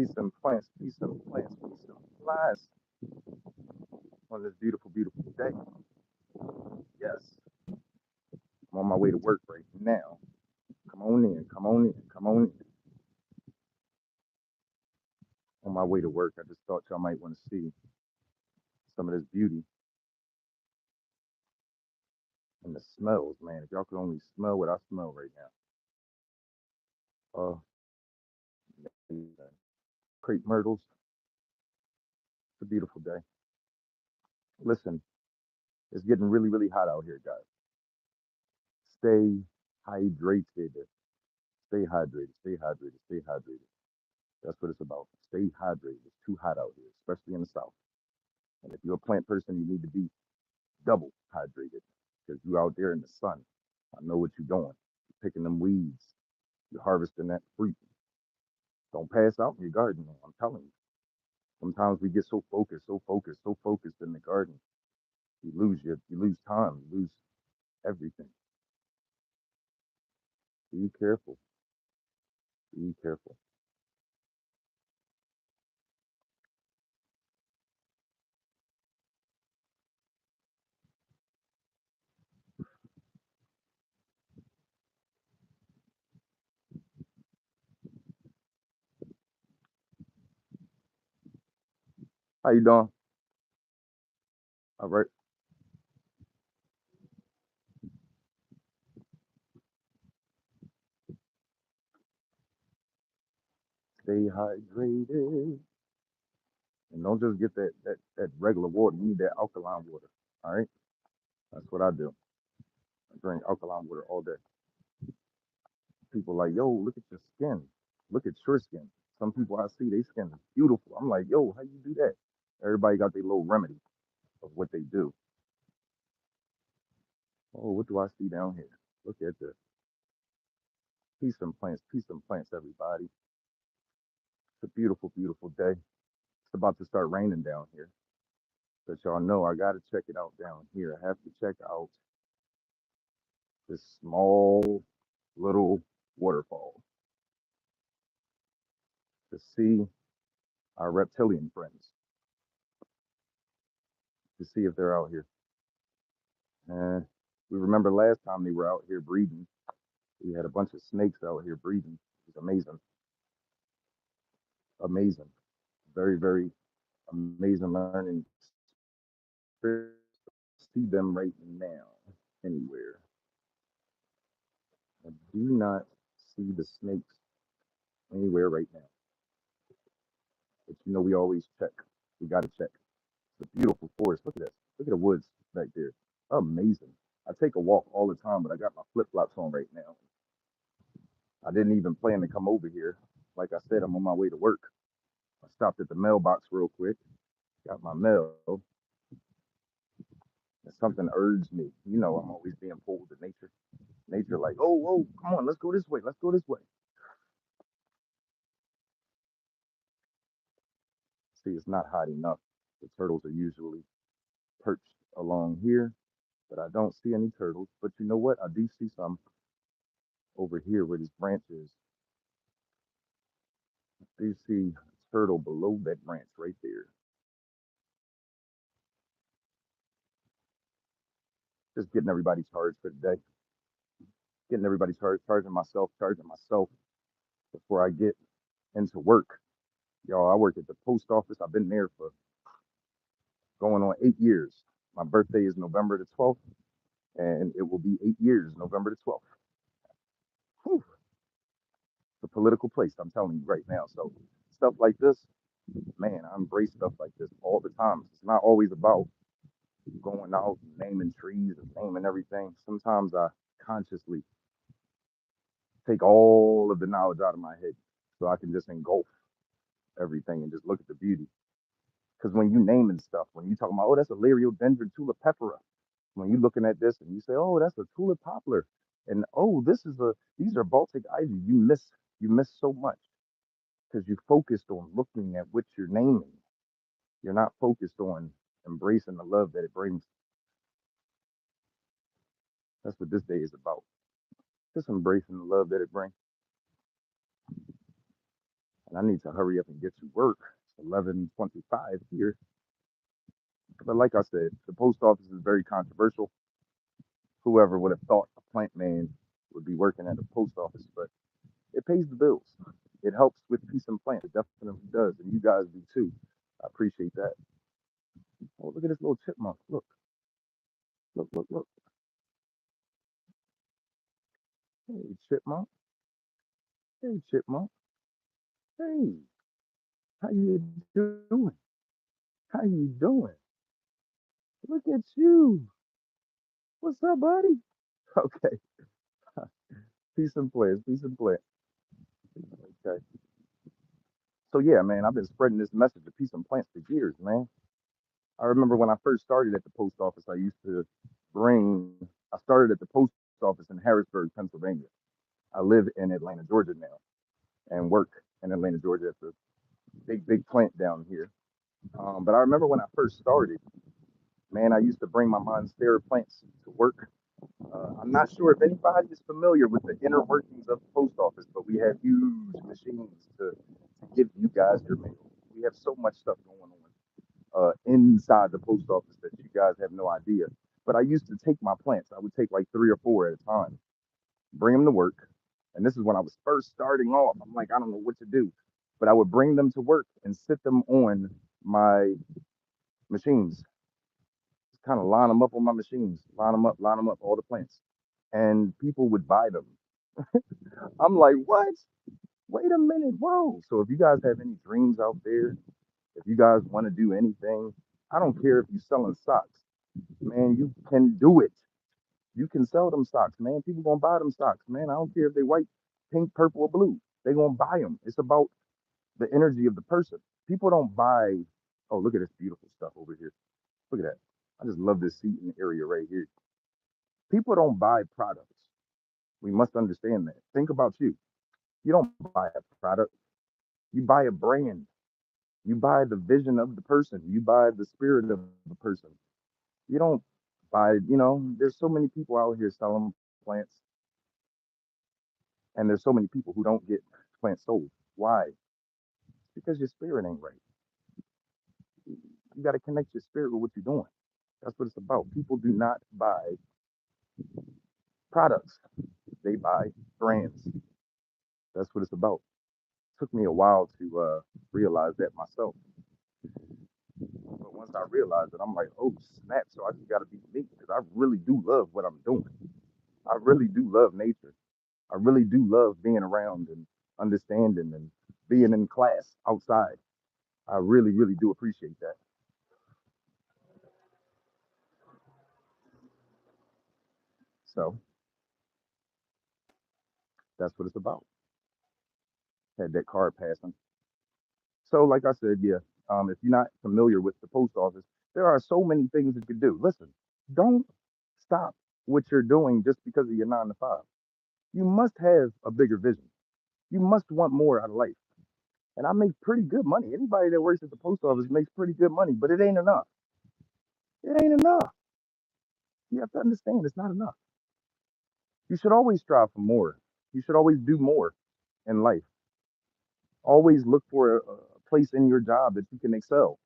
Peace and plants, peace and plants, peace and flies on this beautiful, beautiful day. Yes, I'm on my way to work right now. Come on in, come on in, come on in. On my way to work, I just thought y'all might want to see some of this beauty and the smells, man. If y'all could only smell what I smell right now. Amazing. Crepe myrtles. It's a beautiful day. Listen, it's getting really, really hot out here, guys. Stay hydrated. Stay hydrated. Stay hydrated. Stay hydrated. That's what it's about. Stay hydrated. It's too hot out here, especially in the south. And if you're a plant person, you need to be double hydrated because you're out there in the sun. I know what you're doing. You're picking them weeds. You're harvesting that fruit. Don't pass out in your garden, man. I'm telling you. Sometimes we get so focused, so focused, so focused in the garden. You lose time, you lose everything. Be careful. Be careful. How you doing? All right. Stay hydrated. And don't just get that regular water. You need that alkaline water. All right. That's what I do. I drink alkaline water all day. People like, yo, look at your skin. Look at your skin. Some people I see, they skin is beautiful. I'm like, yo, how you do that? Everybody got their little remedy of what they do. Oh, what do I see down here? Look at this. Peace and plants, everybody. It's a beautiful, beautiful day. It's about to start raining down here. But y'all know I gotta check it out down here. I have to check out this small little waterfall to see our reptilian friends, to see if they're out here. And we remember last time they were out here breeding. We had a bunch of snakes out here breeding. It was amazing, amazing, very, very amazing learning. See them right now anywhere. I do not see the snakes anywhere right now. But you know, we always check. We got to check. It's a beautiful forest. Look at this. Look at the woods back there. Amazing. I take a walk all the time, but I got my flip flops on right now. I didn't even plan to come over here. Like I said, I'm on my way to work. I stopped at the mailbox real quick, got my mail, and something urged me. You know, I'm always being pulled to nature. Nature, like, oh, oh, come on, let's go this way. Let's go this way. See, it's not hot enough. The turtles are usually perched along here, but I don't see any turtles. But you know what? I do see some over here where this branch is. I do see a turtle below that branch right there. Just getting everybody charged for the day. Getting everybody charged, charging myself before I get into work. Y'all, I work at the post office. I've been there for going on 8 years. My birthday is November the 12th, and it will be 8 years, November the 12th. Whew, it's a political place, I'm telling you right now. So stuff like this, man, I embrace stuff like this all the time. It's not always about going out and naming trees and naming everything. Sometimes I consciously take all of the knowledge out of my head so I can just engulf everything and just look at the beauty. Because when you naming stuff, when you talking about, oh, that's a Liriodendron tulipepera, when you're looking at this and you say, oh, that's a tulip poplar, and oh, these are Baltic ivy, you miss so much because you focused on looking at what you're naming. You're not focused on embracing the love that it brings. That's what this day is about. Just embracing the love that it brings. and I need to hurry up and get to work. It's 11:25 here. But like I said, the post office is very controversial. Whoever would have thought a plant man would be working at a post office, but it pays the bills. It helps with peace and plant. It definitely does, and you guys do too. I appreciate that. Oh, look at this little chipmunk. Look, look, look, look. Hey, chipmunk. Hey, chipmunk. Hey, how you doing? How you doing? Look at you. What's up, buddy? Okay. Peace and plant. Peace and plant. Okay. So yeah, man, I've been spreading this message of peace and plants for years, man. I remember when I first started at the post office, I used to bring. I started at the post office in Harrisburg, Pennsylvania. I live in Atlanta, Georgia now, and work in Atlanta, Georgia at the big plant down here. But I remember when I first started, man, I used to bring my monstera plants to work. I'm not sure if anybody is familiar with the inner workings of the post office, but we have huge machines to give you guys your mail. We have so much stuff going on inside the post office that you guys have no idea. But I used to take my plants. I would take like three or four at a time, bring them to work. And this is when I was first starting off. I'm like, I don't know what to do. But I would bring them to work and sit them on my machines, just kind of line them up on my machines, line them up, all the plants. And people would buy them. I'm like, what? Wait a minute. Whoa. So if you guys have any dreams out there, if you guys want to do anything, I don't care if you're selling socks, man, you can do it. You can sell them socks, man. People gonna buy them socks, man. I don't care if they white, pink, purple, or blue. They gonna buy them. It's about the energy of the person. People don't buy. Oh, look at this beautiful stuff over here. Look at that. I just love this seating area right here. People don't buy products. We must understand that. Think about you. You don't buy a product. You buy a brand. You buy the vision of the person. You buy the spirit of the person. You don't buy. There's so many people out here selling plants, and there's so many people who don't get plants sold. Why? Because your spirit ain't right. You got to connect your spirit with what you're doing. That's what it's about. People do not buy products, they buy brands. That's what it's about. It took me a while to realize that myself. But once I realized it, I'm like, oh, snap. So I just got to be me because I really do love what I'm doing. I really do love nature. I really do love being around and understanding and being in class outside. I really, really do appreciate that. So that's what it's about. Had that card passing. So, like I said, yeah, if you're not familiar with the post office, there are so many things you could do. Listen, don't stop what you're doing just because of your 9 to 5. You must have a bigger vision. You must want more out of life. And I make pretty good money. Anybody that works at the post office makes pretty good money, but it ain't enough. It ain't enough. You have to understand it's not enough. You should always strive for more. You should always do more in life. Always look for a place in your job that you can excel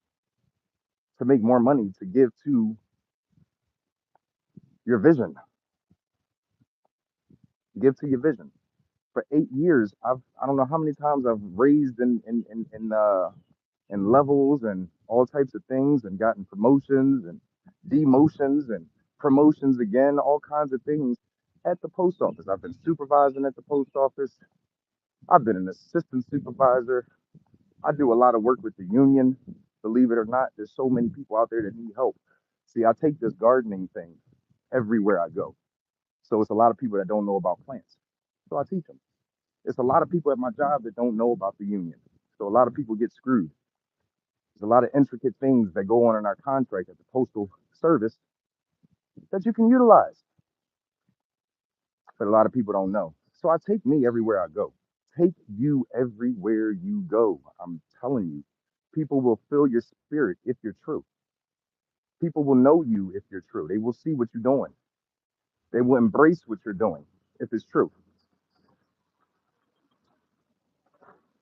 to make more money to give to your vision. Give to your vision. For 8 years, I don't know how many times I've raised in levels and all types of things and gotten promotions and demotions and promotions again, all kinds of things at the post office. I've been supervising at the post office. I've been an assistant supervisor. I do a lot of work with the union. Believe it or not, there's so many people out there that need help. See, I take this gardening thing everywhere I go. So it's a lot of people that don't know about plants. So I teach them. It's a lot of people at my job that don't know about the union. So a lot of people get screwed. There's a lot of intricate things that go on in our contract at the Postal Service that you can utilize, but a lot of people don't know. So I take me everywhere I go. Take you everywhere you go. I'm telling you, people will feel your spirit if you're true. People will know you if you're true. They will see what you're doing. They will embrace what you're doing if it's true.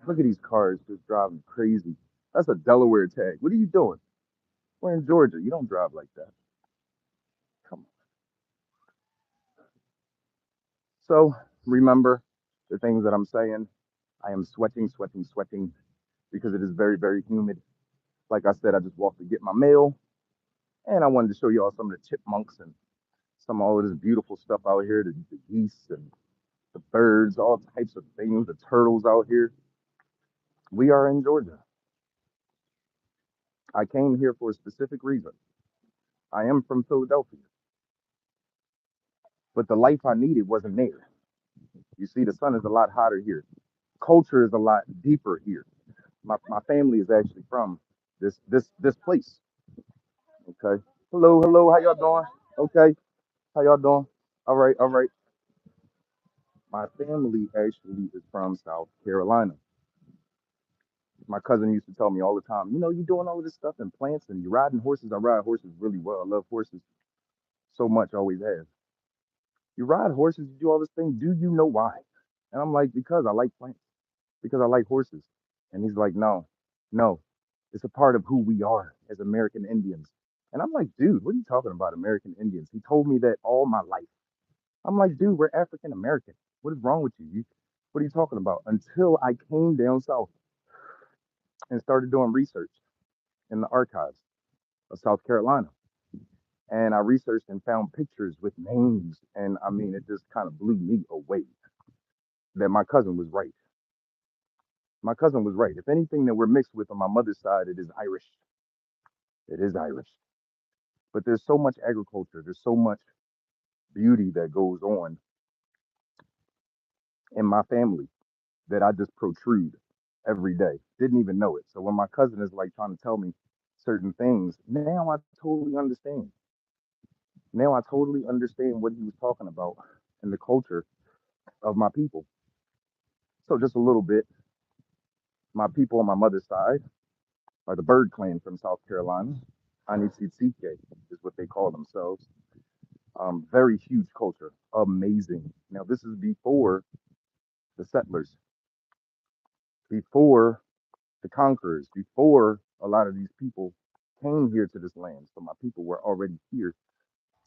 Look at these cars just driving crazy. That's a Delaware tag. What are you doing? We're in Georgia. You don't drive like that. Come on. So remember the things that I'm saying. I am sweating, sweating, sweating because it is very, very humid. Like I said, I just walked to get my mail, and I wanted to show you all some of the chipmunks and some of all of this beautiful stuff out here, the geese and the birds, all types of things, the turtles out here. We are in Georgia. I came here for a specific reason. I am from Philadelphia, but the life I needed wasn't there. You see, the sun is a lot hotter here. Culture is a lot deeper here. My family is actually from this place. Okay. Hello, hello. How y'all doing? Okay. How y'all doing? All right, all right. My family actually is from South Carolina. My cousin used to tell me all the time, you know, you doing all of this stuff and plants and you riding horses. I ride horses really well. I love horses so much, always have. You ride horses, you do all this thing. Do you know why? And I'm like, because I like plants, because I like horses. And he's like, no, no, it's a part of who we are as American Indians. And I'm like, dude, what are you talking about, American Indians? He told me that all my life. I'm like, dude, we're African American. What is wrong with you? What are you talking about? Until I came down south and started doing research in the archives of South Carolina. And I researched and found pictures with names. And I mean, it just kind of blew me away that my cousin was right. My cousin was right. If anything that we're mixed with on my mother's side, it is Irish. It is Irish. But there's so much agriculture, there's so much beauty that goes on in my family that I just protrude every day. Didn't even know it. So when my cousin is like trying to tell me certain things, now I totally understand. Now I totally understand what he was talking about and the culture of my people. So just a little bit, my people on my mother's side are the Bird Clan from South Carolina. Anitsitsike is what they call themselves. Very huge culture, amazing. Now this is before the settlers, before the conquerors, before a lot of these people came here to this land. So my people were already here.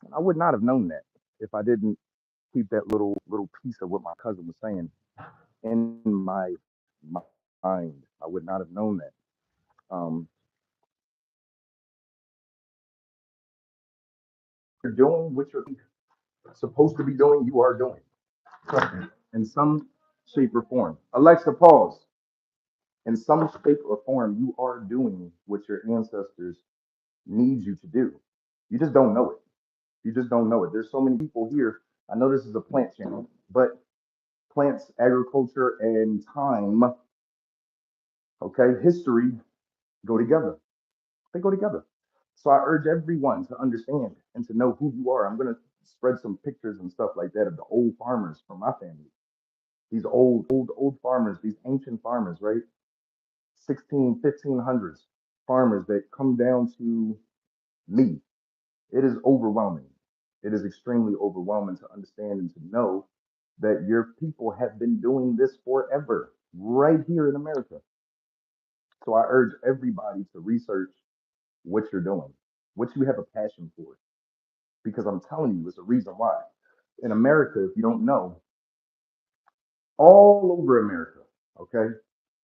And I would not have known that if I didn't keep that little piece of what my cousin was saying in my mind. I would not have known that. You're doing what you're supposed to be doing, you are doing. Trust me. In some shape or form. Alexa, pause. In some shape or form, you are doing what your ancestors need you to do. You just don't know it. You just don't know it. There's so many people here. I know this is a plant channel, but plants, agriculture, and time, okay, history go together. They go together. So I urge everyone to understand and to know who you are. I'm going to spread some pictures and stuff like that of the old farmers from my family. These old farmers, these ancient farmers, right? 16, 1500s farmers that come down to me. It is overwhelming. It is extremely overwhelming to understand and to know that your people have been doing this forever, right here in America. So I urge everybody to research what you're doing, what you have a passion for, because I'm telling you, it's a reason why. In America, if you don't know, all over America, okay,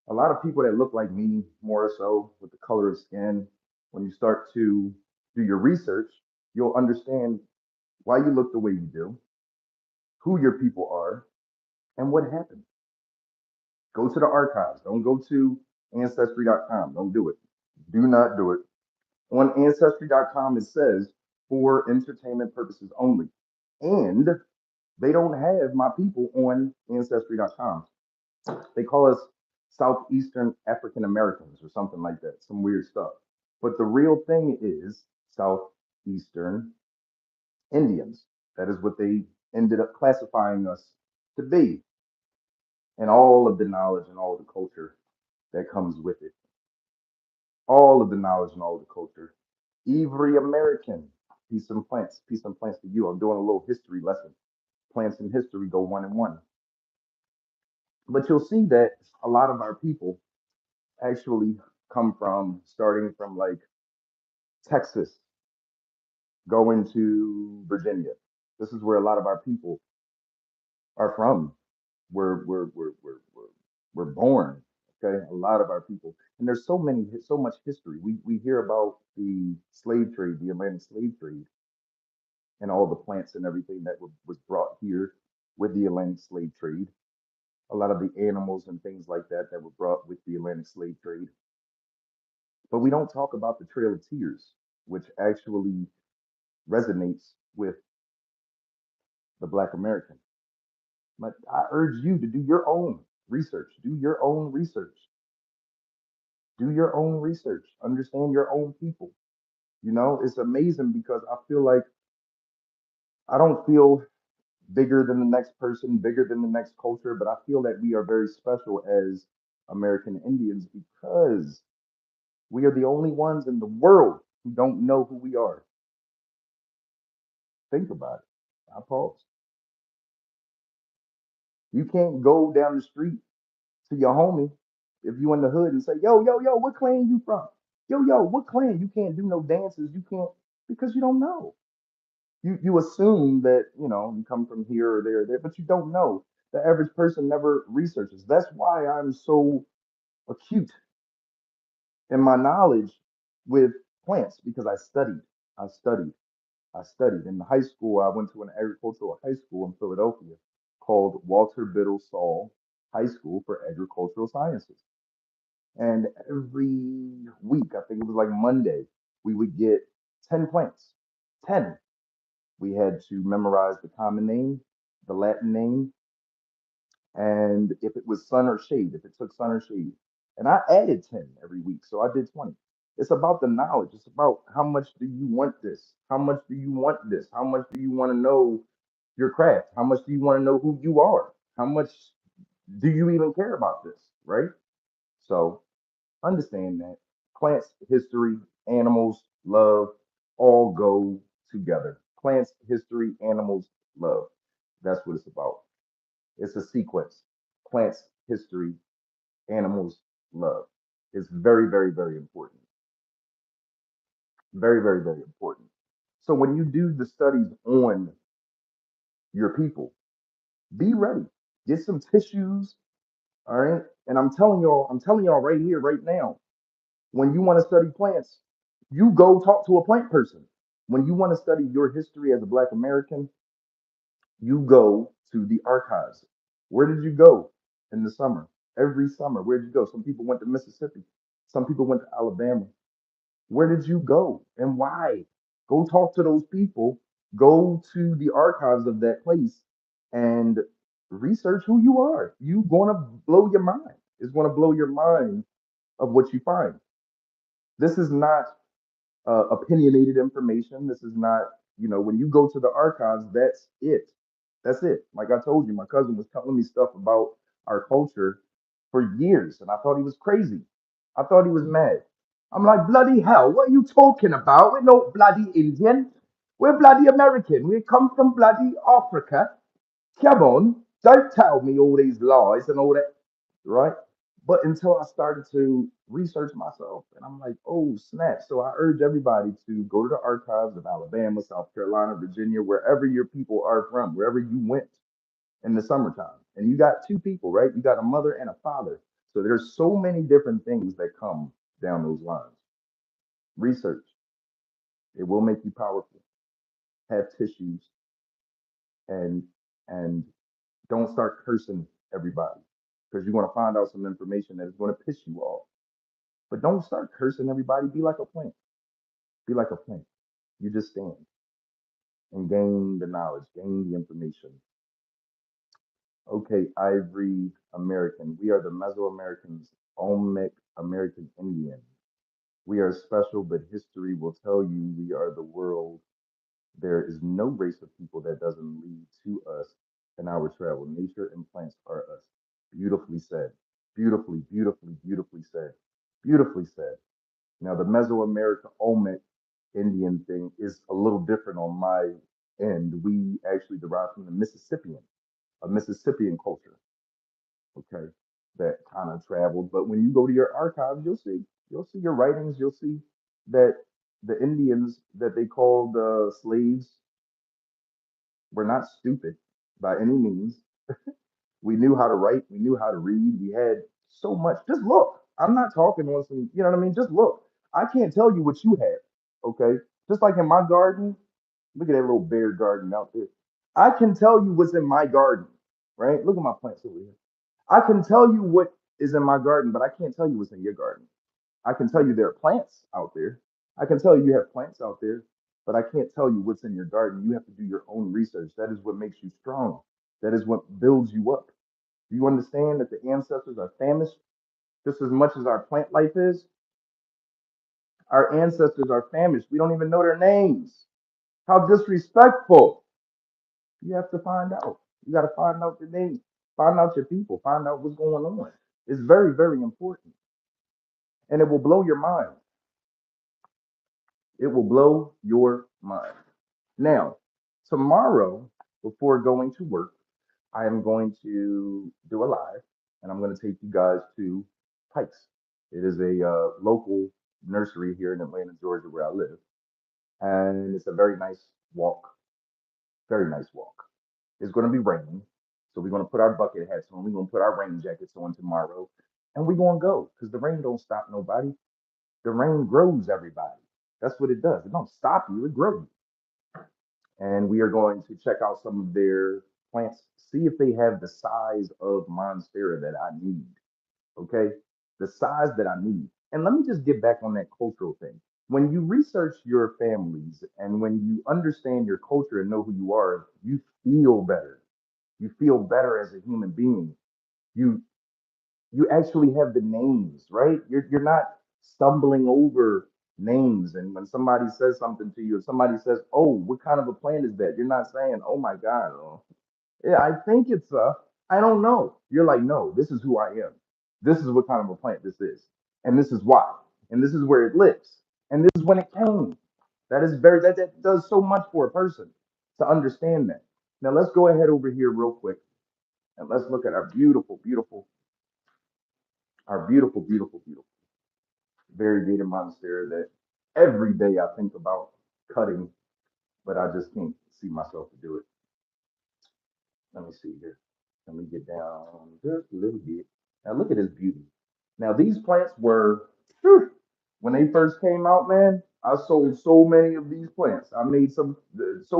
a lot of people that look like me, more so with the color of skin, when you start to do your research, you'll understand why you look the way you do, who your people are, and what happened. Go to the archives. Don't go to ancestry.com. Don't do it. Do not do it. On ancestry.com, it says for entertainment purposes only. And they don't have my people on ancestry.com. They call us Southeastern African Americans or something like that, some weird stuff. But the real thing is Southeastern Indians. That is what they ended up classifying us to be, and all of the knowledge and all of the culture that comes with it. All of the knowledge and all of the culture. Every American. Peace and plants. Peace and plants to you. I'm doing a little history lesson. Plants and history go one and one. But you'll see that a lot of our people actually come from starting from like Texas, going to Virginia. This is where a lot of our people are from. We're born. Okay, a lot of our people, and there's so much history. We hear about the slave trade, the Atlantic slave trade, and all the plants and everything that was brought here with the Atlantic slave trade. A lot of the animals and things like that that were brought with the Atlantic slave trade. But we don't talk about the Trail of Tears, which actually resonates with the Black American. But I urge you to do your own research. Do your own research. Do your own research. Understand your own people. You know, it's amazing because I feel like I don't feel bigger than the next person, bigger than the next culture, but I feel that we are very special as American Indians because we are the only ones in the world who don't know who we are. Think about it. I pause. You can't go down the street to your homie if you in the hood and say, yo, yo, yo, what clan you from? Yo, yo, what clan? You can't do no dances. You can't because you don't know. You assume that, you know, you come from here or there, but you don't know. The average person never researches. That's why I'm so acute in my knowledge with plants because I studied. I studied. I studied. In high school, I went to an agricultural high school in Philadelphia called Walter Biddle Saul High School for Agricultural Sciences. And every week, I think it was like Monday, we would get 10 plants. 10. We had to memorize the common name, the Latin name, and if it was sun or shade, if it took sun or shade. And I added 10 every week, so I did 20. It's about the knowledge. It's about how much do you want this? How much do you want this? How much do you want to know your craft? How much do you want to know who you are? How much do you even care about this? Right? So understand that plants, history, animals, love all go together. Plants, history, animals, love. That's what it's about. It's a sequence. Plants, history, animals, love. It's very, very, very important. Very, very, very important. So when you do the studies on your people, be ready. Get some tissues. All right. And I'm telling y'all right here, right now, when you want to study plants, you go talk to a plant person. When you want to study your history as a Black American, you go to the archives. Where did you go in the summer? Every summer, where did you go? Some people went to Mississippi. Some people went to Alabama. Where did you go and why? Go talk to those people. Go to the archives of that place and research who you are. You gonna blow your mind. It's gonna blow your mind of what you find. This is not opinionated information. This is not, you know, when you go to the archives, that's it. That's it. Like I told you, my cousin was telling me stuff about our culture for years, and I thought he was crazy. I thought he was mad. I'm like, bloody hell, what are you talking about? We're no bloody Indian. We're bloody American. We come from bloody Africa. Come on, don't tell me all these lies and all that, right? But until I started to research myself, and I'm like, oh snap! So I urge everybody to go to the archives of Alabama, South Carolina, Virginia, wherever your people are from, wherever you went in the summertime. And you got two people, right? You got a mother and a father. So there's so many different things that come down those lines. Research, it will make you powerful. Have tissues and and don't start cursing everybody because you're going to find out some information that is going to piss you off. But don't start cursing everybody. Be like a plant. Be like a plant. You just stand and gain the knowledge, gain the information. Okay, Ivory American. We are the Mesoamericans, Olmec American Indian. We are special, but history will tell you we are the world. There is no race of people that doesn't lead to us in our travel. Nature and plants are us. Beautifully said. Beautifully, beautifully, beautifully said. Beautifully said. Now, the Mesoamerica Olmec Indian thing is a little different on my end. We actually derive from the Mississippian, a Mississippian culture. okay, that kind of traveled. But when you go to your archives, you'll see your writings, you'll see that the Indians that they called slaves were not stupid by any means. We knew how to write, we knew how to read, we had so much. Just look. I'm not talking on some, you know what I mean? Just look. I can't tell you what you have, okay? Just like in my garden, look at that little bear garden out there. I can tell you what's in my garden, right? Look at my plants over here. I can tell you what is in my garden, but I can't tell you what's in your garden. I can tell you there are plants out there. I can tell you you have plants out there, but I can't tell you what's in your garden. You have to do your own research. That is what makes you strong. That is what builds you up. Do you understand that the ancestors are famished just as much as our plant life is? Our ancestors are famished. We don't even know their names. How disrespectful. You have to find out. You got to find out the names, find out your people, find out what's going on. It's very, very important. And it will blow your mind. It will blow your mind. Now, tomorrow, before going to work, I am going to do a live and I'm going to take you guys to Pikes. It is a local nursery here in Atlanta, Georgia, where I live. And it's a very nice walk, very nice walk. It's going to be raining. So we're going to put our bucket hats on. We're going to put our rain jackets on tomorrow. And we're going to go because the rain don't stop nobody. The rain grows everybody. That's what it does. It don't stop you, it grows you. And we are going to check out some of their plants, see if they have the size of monstera that I need. Okay, the size that I need. And let me just get back on that cultural thing. When you research your families and when you understand your culture and know who you are, you feel better. You feel better as a human being. You you actually have the names, right? You're not stumbling over names. And when somebody says something to you, if somebody says, "Oh, what kind of a plant is that?" You're not saying, "Oh my God, oh, yeah, I think it's I don't know." You're like, "No, this is who I am. This is what kind of a plant this is, and this is why, and this is where it lives, and this is when it came." That does so much for a person to understand that. Now let's go ahead over here real quick and let's look at our beautiful variegated monstera that every day I think about cutting, but I just can't see myself to do it. Let me see here. Let me get down just a little bit. Now look at this beauty. Now these plants were, whew, when they first came out, man. I sold so many of these plants. I made so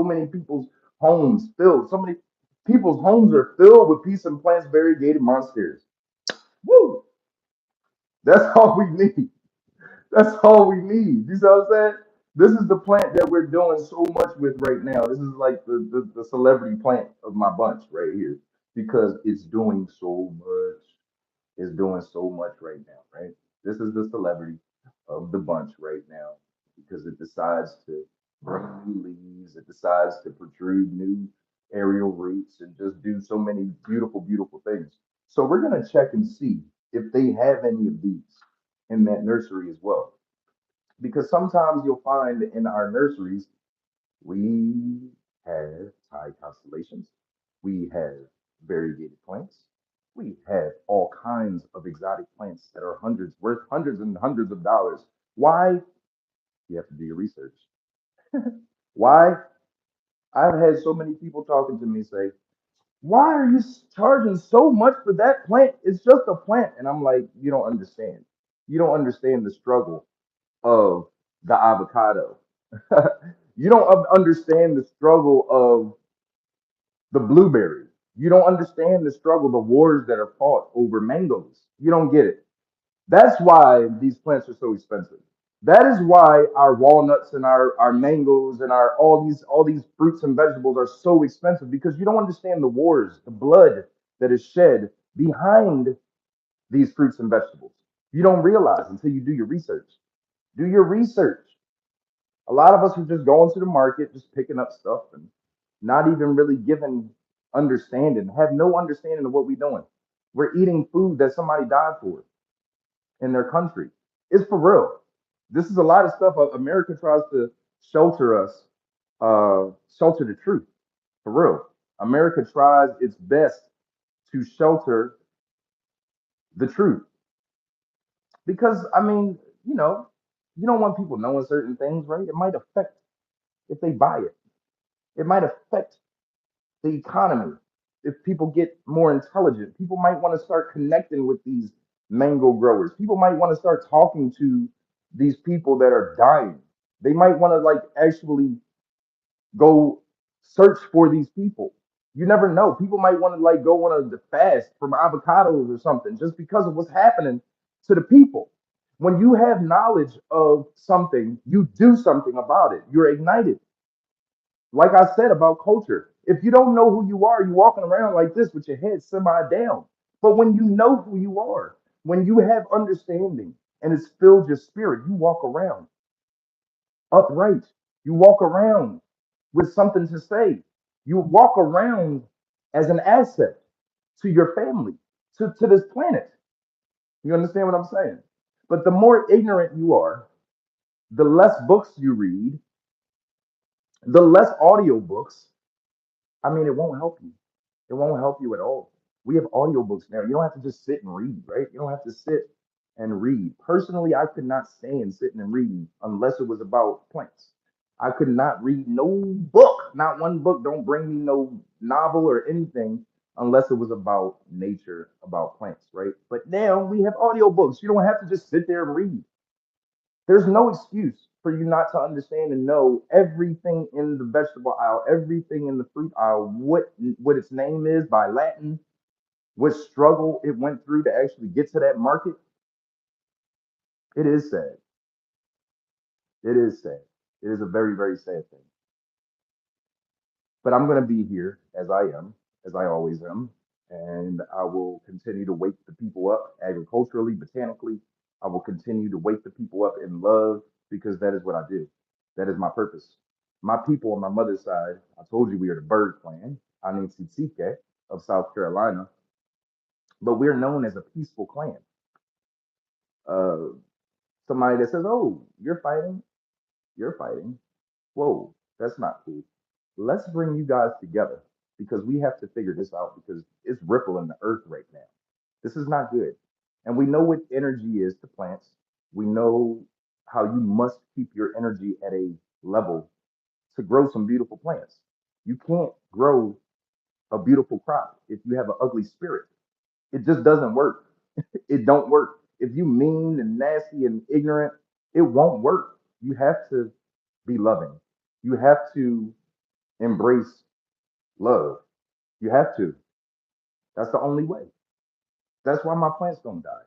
many people's homes filled. So many people's homes are filled with peace and plants variegated monsters. Woo! That's all we need. That's all we need. You see what I'm saying? This is the plant that we're doing so much with right now. This is like the celebrity plant of my bunch right here because it's doing so much. It's doing so much right now, right? This is the celebrity of the bunch right now because it decides to bring new leaves, it decides to protrude new aerial roots and just do so many beautiful things. So we're gonna check and see if they have any of these in that nursery as well because sometimes you'll find in our nurseries we have Thai constellations, we have variegated plants, we have all kinds of exotic plants that are worth hundreds and hundreds of dollars. Why? You have to do your research. Why? I've had so many people talking to me say, "Why are you charging so much for that plant? It's just a plant." And I'm like, "You don't understand. You don't understand the struggle of the avocado. You don't understand the struggle of the blueberry. You don't understand the struggle, the wars that are fought over mangoes. You don't get it. That's why these plants are so expensive. That is why our walnuts and our mangoes and our all these fruits and vegetables are so expensive because you don't understand the wars, the blood that is shed behind these fruits and vegetables. You don't realize until you do your research. Do your research. A lot of us are just going to the market, just picking up stuff and not even really giving understanding, have no understanding of what we're doing. We're eating food that somebody died for in their country. It's for real. This is a lot of stuff. America tries to shelter us, shelter the truth. For real. America tries its best to shelter the truth. Because I mean, you know, you don't want people knowing certain things, right? It might affect if they buy it. It might affect the economy. If people get more intelligent, people might want to start connecting with these mango growers. People might want to start talking to these people that are dying. They might want to like actually go search for these people. You never know. People might want to like go on a fast from avocados or something just because of what's happening to the people. When you have knowledge of something, you do something about it. You're ignited. Like I said about culture, if you don't know who you are, you're walking around like this with your head semi down. But when you know who you are, when you have understanding and it's filled your spirit, you walk around upright. You walk around with something to say. You walk around as an asset to your family, to this planet. You understand what I'm saying? But the more ignorant you are, the less books you read, the less audio books. I mean, it won't help you. It won't help you at all. We have audiobooks now. You don't have to just sit and read, right? You don't have to sit and read. Personally, I could not stand sitting and reading unless it was about plants. I could not read no book, not one book. Don't bring me no novel or anything unless it was about nature, about plants, right? But now we have audiobooks. You don't have to just sit there and read. There's no excuse for you not to understand and know everything in the vegetable aisle, everything in the fruit aisle, what its name is by Latin, what struggle it went through to actually get to that market. It is sad. It is sad. It is a very, very sad thing. But I'm going to be here as I am, as I always am, and I will continue to wake the people up agriculturally, botanically. I will continue to wake the people up in love because that is what I do. That is my purpose. My people on my mother's side, I told you we are the Bird Clan, Anitsitike of South Carolina, but we're known as a peaceful clan. Uh, Somebody that says, "Oh, you're fighting." Whoa, that's not cool. Let's bring you guys together because we have to figure this out because it's rippling the earth right now. This is not good. And we know what energy is to plants. We know how you must keep your energy at a level to grow some beautiful plants. You can't grow a beautiful crop if you have an ugly spirit. It just doesn't work. It don't work. If you mean and nasty and ignorant, it won't work. You have to be loving. You have to embrace love. You have to. That's the only way. That's why my plants don't die.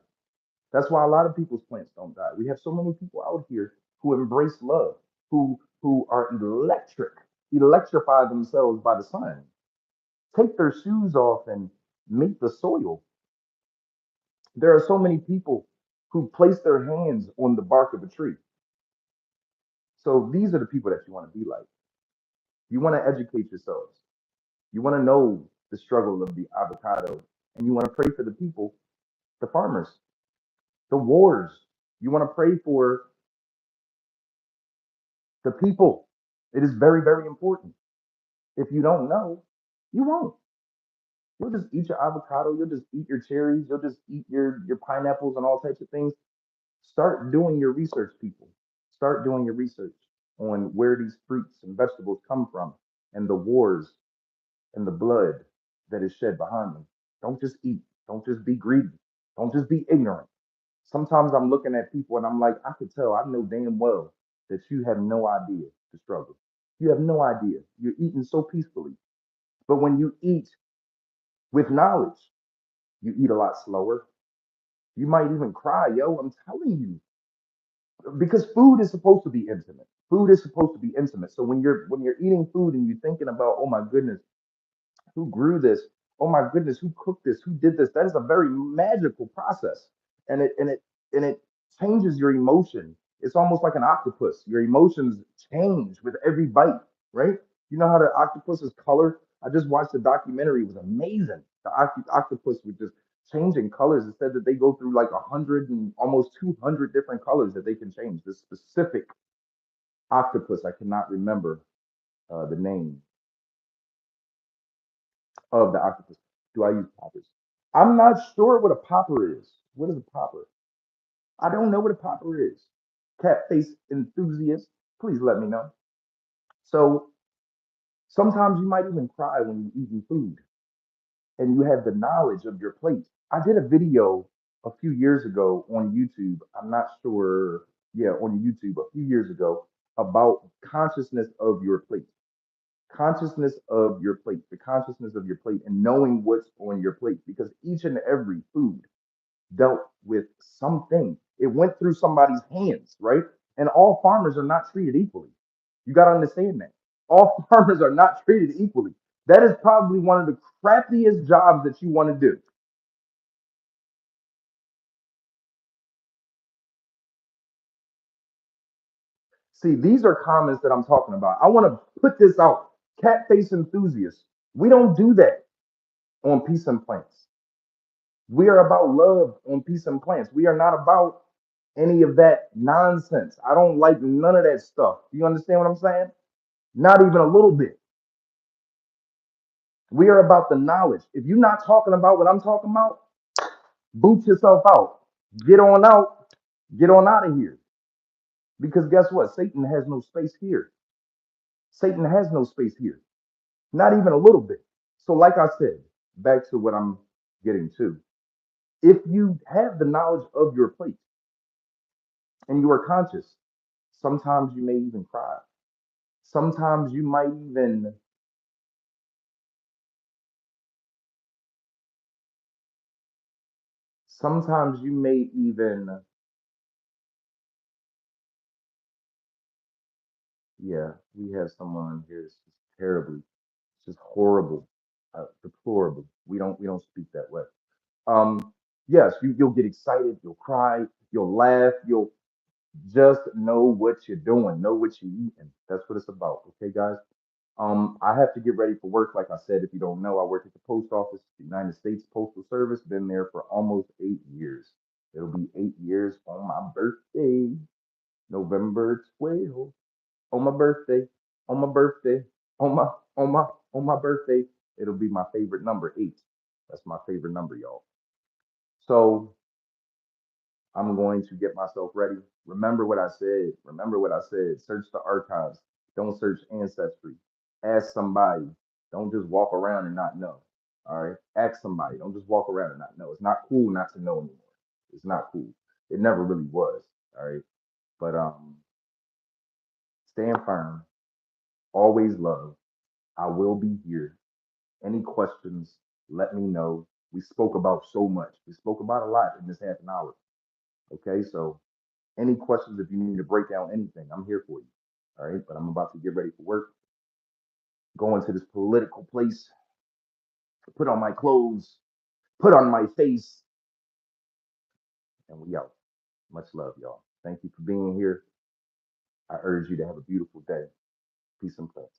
That's why a lot of people's plants don't die. We have so many people out here who embrace love, who are electrify themselves by the sun, take their shoes off and meet the soil. There are so many people who place their hands on the bark of a tree. So these are the people that you want to be like. You want to educate yourselves. You want to know the struggle of the avocado, and you want to pray for the people, the farmers, the wars. You want to pray for the people. It is very, very important. If you don't know, you won't. You'll just eat your avocado, you'll just eat your cherries, you'll just eat your pineapples and all types of things. Start doing your research, people. Start doing your research on where these fruits and vegetables come from and the wars and the blood that is shed behind them. Don't just eat. Don't just be greedy. Don't just be ignorant. Sometimes I'm looking at people and I'm like, I could tell, I know damn well that you have no idea the struggle. You have no idea. You're eating so peacefully. But when you eat with knowledge, you eat a lot slower. You might even cry, yo. I'm telling you, because food is supposed to be intimate. Food is supposed to be intimate. So when you're eating food and you're thinking about, oh my goodness, who grew this? Oh my goodness, who cooked this? Who did this? That is a very magical process, and it changes your emotion. It's almost like an octopus. Your emotions change with every bite, right? You know how the octopus is color. I just watched a documentary. It was amazing. The octopus was just changing colors. It said that they go through like 100 and almost 200 different colors that they can change. This specific octopus, I cannot remember the name of the octopus. Do I use poppers? I'm not sure what a popper is. What is a popper? I don't know what a popper is. Cat face enthusiast, please let me know. So sometimes you might even cry when you're eating food and you have the knowledge of your plate. I did a video a few years ago on YouTube. I'm not sure, yeah, on YouTube a few years ago about consciousness of your plate. Consciousness of your plate, the consciousness of your plate, and knowing what's on your plate because each and every food dealt with something. It went through somebody's hands, right? And all farmers are not treated equally. You got to understand that. All farmers are not treated equally. That is probably one of the crappiest jobs that you want to do. See, these are comments that I'm talking about. I want to put this out. Cat face enthusiasts. We don't do that on Peace and Plants. We are about love on Peace and Plants. We are not about any of that nonsense. I don't like none of that stuff. Do you understand what I'm saying? Not even a little bit. We are about the knowledge. If you're not talking about what I'm talking about, boot yourself out. Get on out. Get on out of here. Because guess what? Satan has no space here. Satan has no space here. Not even a little bit. So, like I said, back to what I'm getting to. If you have the knowledge of your plate and you are conscious, sometimes you may even cry. Sometimes you might even, sometimes you may even, yeah, we have someone here that's just terribly, just horrible, deplorable. We don't speak that way. Yes, you'll get excited, you'll cry, you'll laugh, you'll just know what you're doing, know what you're eating. That's what it's about. Okay, guys. I have to get ready for work. Like I said, if you don't know, I work at the post office, the United States Postal Service. Been there for almost 8 years. It'll be 8 years on my birthday, November 12th. On my birthday, on my birthday, on my on my on my birthday. It'll be my favorite number, 8. That's my favorite number, y'all. So I'm going to get myself ready. Remember what I said. Remember what I said. Search the archives. Don't search ancestry. Ask somebody. Don't just walk around and not know. All right. Ask somebody. Don't just walk around and not know. It's not cool not to know anymore. It's not cool. It never really was. All right. But stand firm. Always love. I will be here. Any questions, let me know. We spoke about so much. We spoke about a lot in this half an hour. Okay, so any questions, if you need to break down anything, I'm here for you. All right, but I'm about to get ready for work, go into this political place, put on my clothes, put on my face, and we out. Much love, y'all. Thank you for being here. I urge you to have a beautiful day. Peace and blessings.